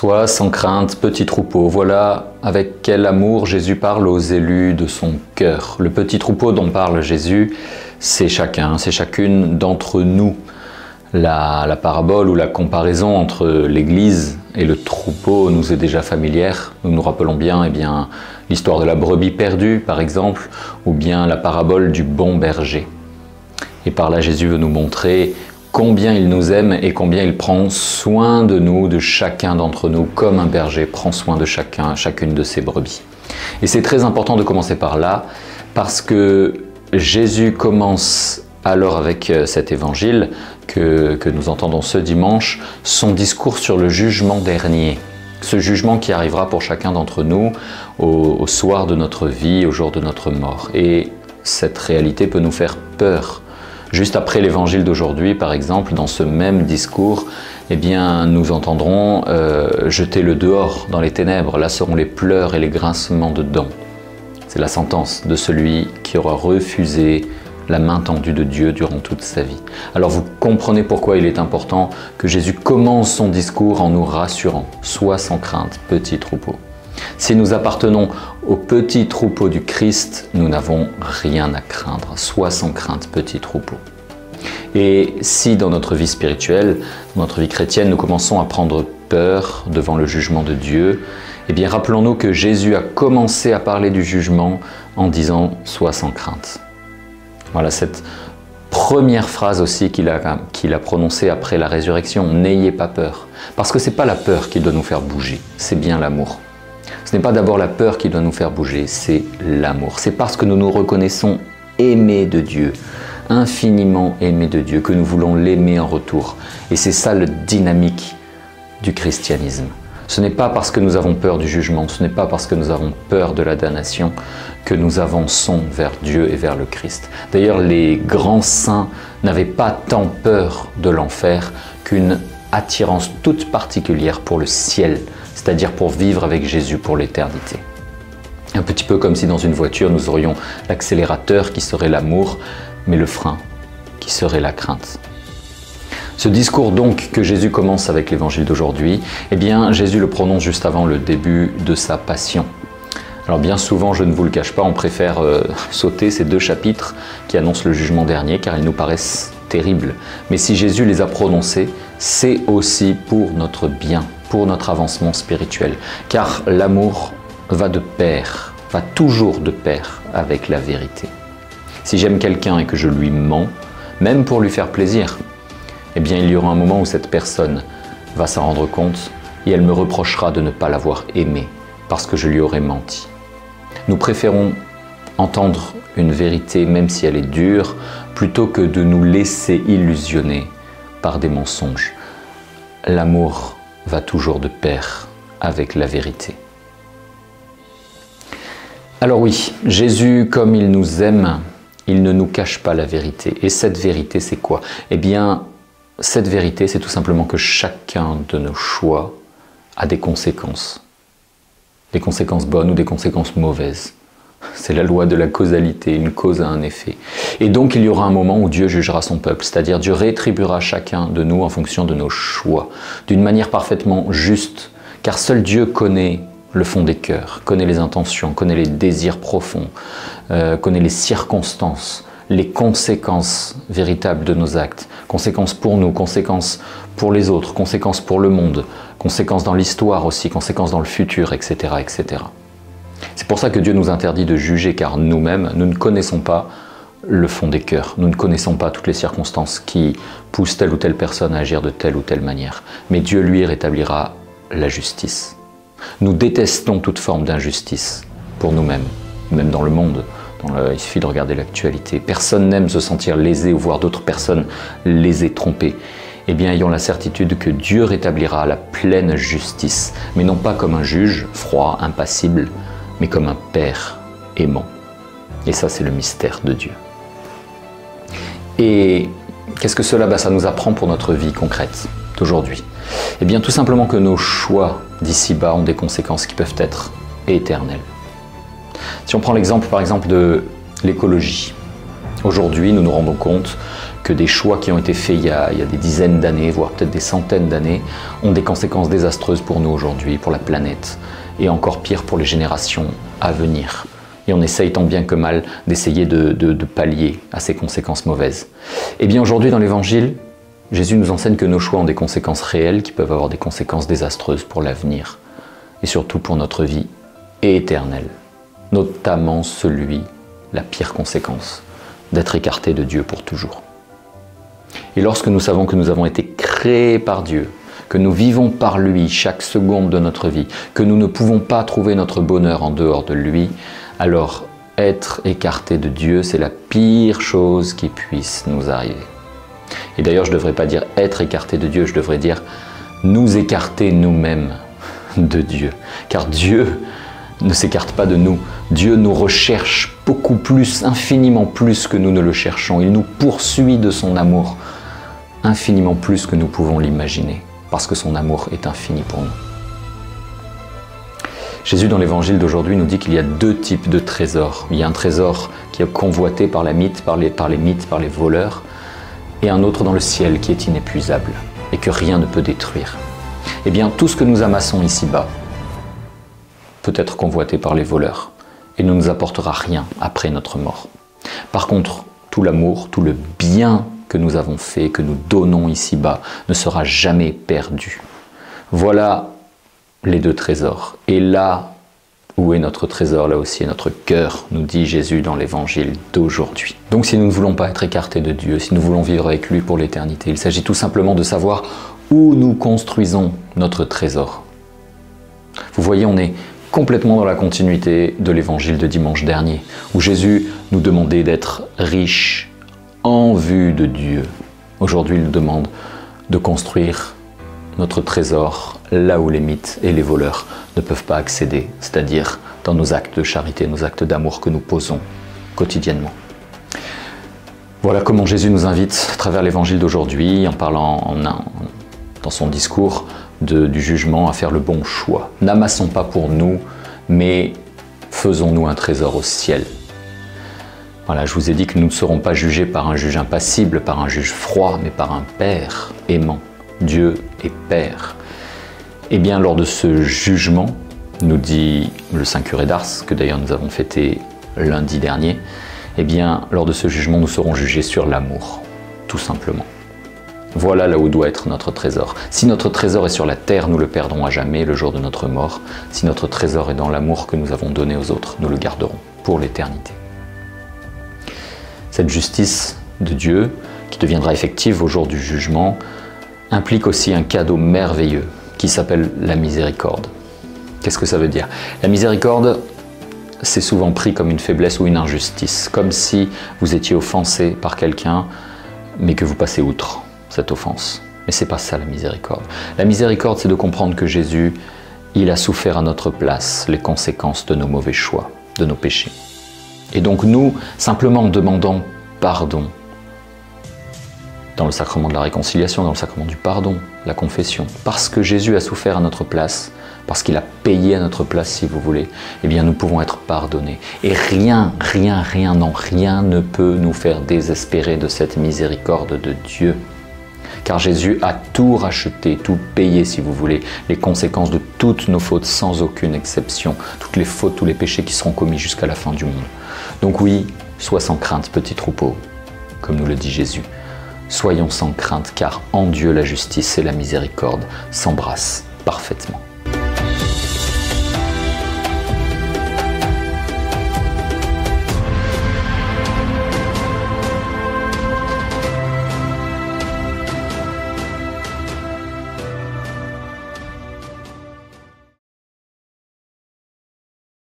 Sois sans crainte, petit troupeau. Voilà avec quel amour Jésus parle aux élus de son cœur. Le petit troupeau dont parle Jésus, c'est chacun, c'est chacune d'entre nous. La parabole ou la comparaison entre l'Église et le troupeau nous est déjà familière. Nous nous rappelons bien, l'histoire de la brebis perdue, par exemple, ou bien la parabole du bon berger. Et par là, Jésus veut nous montrer combien il nous aime et combien il prend soin de nous, de chacun d'entre nous, comme un berger prend soin de chacune de ses brebis. Et c'est très important de commencer par là, parce que Jésus commence alors avec cet évangile que nous entendons ce dimanche, son discours sur le jugement dernier. Ce jugement qui arrivera pour chacun d'entre nous au soir de notre vie, au jour de notre mort. Et cette réalité peut nous faire peur. Juste après l'évangile d'aujourd'hui, par exemple, dans ce même discours, nous entendrons jetez-le dehors dans les ténèbres. Là seront les pleurs et les grincements de dents. C'est la sentence de celui qui aura refusé la main tendue de Dieu durant toute sa vie. Alors vous comprenez pourquoi il est important que Jésus commence son discours en nous rassurant. Sois sans crainte, petit troupeau. Si nous appartenons au petit troupeau du Christ, nous n'avons rien à craindre. Sois sans crainte, petit troupeau. Et si dans notre vie spirituelle, dans notre vie chrétienne, nous commençons à prendre peur devant le jugement de Dieu, rappelons-nous que Jésus a commencé à parler du jugement en disant « Sois sans crainte ». Voilà cette première phrase aussi qu'il a prononcée après la résurrection, « N'ayez pas peur ». Parce que ce n'est pas la peur qui doit nous faire bouger, c'est bien l'amour. Ce n'est pas d'abord la peur qui doit nous faire bouger, c'est l'amour. C'est parce que nous nous reconnaissons aimés de Dieu, infiniment aimés de Dieu, que nous voulons l'aimer en retour. Et c'est ça le dynamique du christianisme. Ce n'est pas parce que nous avons peur du jugement, ce n'est pas parce que nous avons peur de la damnation que nous avançons vers Dieu et vers le Christ. D'ailleurs, les grands saints n'avaient pas tant peur de l'enfer qu'une attirance toute particulière pour le ciel, c'est-à-dire pour vivre avec Jésus pour l'éternité. Un petit peu comme si dans une voiture, nous aurions l'accélérateur qui serait l'amour, mais le frein qui serait la crainte. Ce discours donc que Jésus commence avec l'évangile d'aujourd'hui, Jésus le prononce juste avant le début de sa passion. Alors bien souvent, je ne vous le cache pas, on préfère sauter ces deux chapitres qui annoncent le jugement dernier car ils nous paraissent terribles. Mais si Jésus les a prononcés, c'est aussi pour notre bien, pour notre avancement spirituel. Car l'amour va de pair, va toujours de pair avec la vérité. Si j'aime quelqu'un et que je lui mens, même pour lui faire plaisir, il y aura un moment où cette personne va s'en rendre compte et elle me reprochera de ne pas l'avoir aimé parce que je lui aurais menti. Nous préférons entendre une vérité, même si elle est dure, plutôt que de nous laisser illusionner par des mensonges. L'amour va toujours de pair avec la vérité. Alors oui, Jésus, comme il nous aime, il ne nous cache pas la vérité. Et cette vérité, c'est quoi? Cette vérité, c'est tout simplement que chacun de nos choix a des conséquences. Des conséquences bonnes ou des conséquences mauvaises. C'est la loi de la causalité, une cause a un effet. Et donc il y aura un moment où Dieu jugera son peuple, c'est-à-dire Dieu rétribuera chacun de nous en fonction de nos choix, d'une manière parfaitement juste, car seul Dieu connaît le fond des cœurs, connaît les intentions, connaît les désirs profonds, connaît les circonstances, les conséquences véritables de nos actes, conséquences pour nous, conséquences pour les autres, conséquences pour le monde, conséquences dans l'histoire aussi, conséquences dans le futur, etc., etc. C'est pour ça que Dieu nous interdit de juger, car nous-mêmes, nous ne connaissons pas le fond des cœurs, nous ne connaissons pas toutes les circonstances qui poussent telle ou telle personne à agir de telle ou telle manière. Mais Dieu, lui, rétablira la justice. Nous détestons toute forme d'injustice pour nous-mêmes, même dans le monde. Il suffit de regarder l'actualité. Personne n'aime se sentir lésé ou voir d'autres personnes lésées, trompées. Ayons la certitude que Dieu rétablira la pleine justice, mais non pas comme un juge froid, impassible, mais comme un Père aimant. Et ça, c'est le mystère de Dieu. Et qu'est-ce que cela ça nous apprend pour notre vie concrète d'aujourd'hui? Tout simplement que nos choix d'ici-bas ont des conséquences qui peuvent être éternelles. Si on prend l'exemple par exemple de l'écologie, aujourd'hui nous nous rendons compte que des choix qui ont été faits il y a des dizaines d'années, voire peut-être des centaines d'années, ont des conséquences désastreuses pour nous aujourd'hui, pour la planète, et encore pire pour les générations à venir. Et on essaye tant bien que mal d'essayer de pallier à ces conséquences mauvaises. Et bien aujourd'hui dans l'Évangile, Jésus nous enseigne que nos choix ont des conséquences réelles qui peuvent avoir des conséquences désastreuses pour l'avenir, et surtout pour notre vie éternelle, notamment la pire conséquence, d'être écarté de Dieu pour toujours. Et lorsque nous savons que nous avons été créés par Dieu, que nous vivons par lui chaque seconde de notre vie, que nous ne pouvons pas trouver notre bonheur en dehors de lui, alors être écarté de Dieu, c'est la pire chose qui puisse nous arriver. Et d'ailleurs, je ne devrais pas dire être écarté de Dieu, je devrais dire nous écarter nous-mêmes de Dieu. Car Dieu ne s'écarte pas de nous. Dieu nous recherche beaucoup plus, infiniment plus que nous ne le cherchons. Il nous poursuit de son amour, infiniment plus que nous pouvons l'imaginer, parce que son amour est infini pour nous. Jésus, dans l'évangile d'aujourd'hui, nous dit qu'il y a deux types de trésors. Il y a un trésor qui est convoité par les mythes, par les voleurs, et un autre dans le ciel qui est inépuisable et que rien ne peut détruire. Eh bien, tout ce que nous amassons ici-bas peut être convoité par les voleurs et ne nous apportera rien après notre mort. Par contre, tout l'amour, tout le bien que nous avons fait, que nous donnons ici-bas, ne sera jamais perdu. Voilà les deux trésors. Et là où est notre trésor, là aussi est notre cœur, nous dit Jésus dans l'évangile d'aujourd'hui. Donc si nous ne voulons pas être écartés de Dieu, si nous voulons vivre avec lui pour l'éternité, il s'agit tout simplement de savoir où nous construisons notre trésor. Vous voyez, on est complètement dans la continuité de l'évangile de dimanche dernier, où Jésus nous demandait d'être riches en vue de Dieu. Aujourd'hui, il nous demande de construire notre trésor là où les mythes et les voleurs ne peuvent pas accéder, c'est-à-dire dans nos actes de charité, nos actes d'amour que nous posons quotidiennement. Voilà comment Jésus nous invite à travers l'évangile d'aujourd'hui, en parlant dans son discours du jugement, à faire le bon choix. N'amassons pas pour nous, mais faisons-nous un trésor au ciel. Voilà, je vous ai dit que nous ne serons pas jugés par un juge impassible, par un juge froid, mais par un Père aimant. Dieu est Père. Et bien, lors de ce jugement, nous dit le Saint Curé d'Ars, que d'ailleurs nous avons fêté lundi dernier, eh bien, lors de ce jugement, nous serons jugés sur l'amour, tout simplement. Voilà là où doit être notre trésor. Si notre trésor est sur la terre, nous le perdrons à jamais le jour de notre mort. Si notre trésor est dans l'amour que nous avons donné aux autres, nous le garderons pour l'éternité. Cette justice de Dieu, qui deviendra effective au jour du jugement, implique aussi un cadeau merveilleux qui s'appelle la miséricorde. Qu'est-ce que ça veut dire? La miséricorde, c'est souvent pris comme une faiblesse ou une injustice, comme si vous étiez offensé par quelqu'un, mais que vous passez outre cette offense. Mais c'est pas ça la miséricorde. La miséricorde, c'est de comprendre que Jésus, il a souffert à notre place les conséquences de nos mauvais choix, de nos péchés. Et donc nous, simplement en demandant pardon, dans le sacrement de la réconciliation, dans le sacrement du pardon, la confession, parce que Jésus a souffert à notre place, parce qu'il a payé à notre place, si vous voulez, eh bien nous pouvons être pardonnés. Et rien ne peut nous faire désespérer de cette miséricorde de Dieu. Car Jésus a tout racheté, tout payé, si vous voulez, les conséquences de toutes nos fautes, sans aucune exception, toutes les fautes, tous les péchés qui seront commis jusqu'à la fin du monde. Donc oui, sois sans crainte, petit troupeau, comme nous le dit Jésus. Soyons sans crainte, car en Dieu la justice et la miséricorde s'embrassent parfaitement.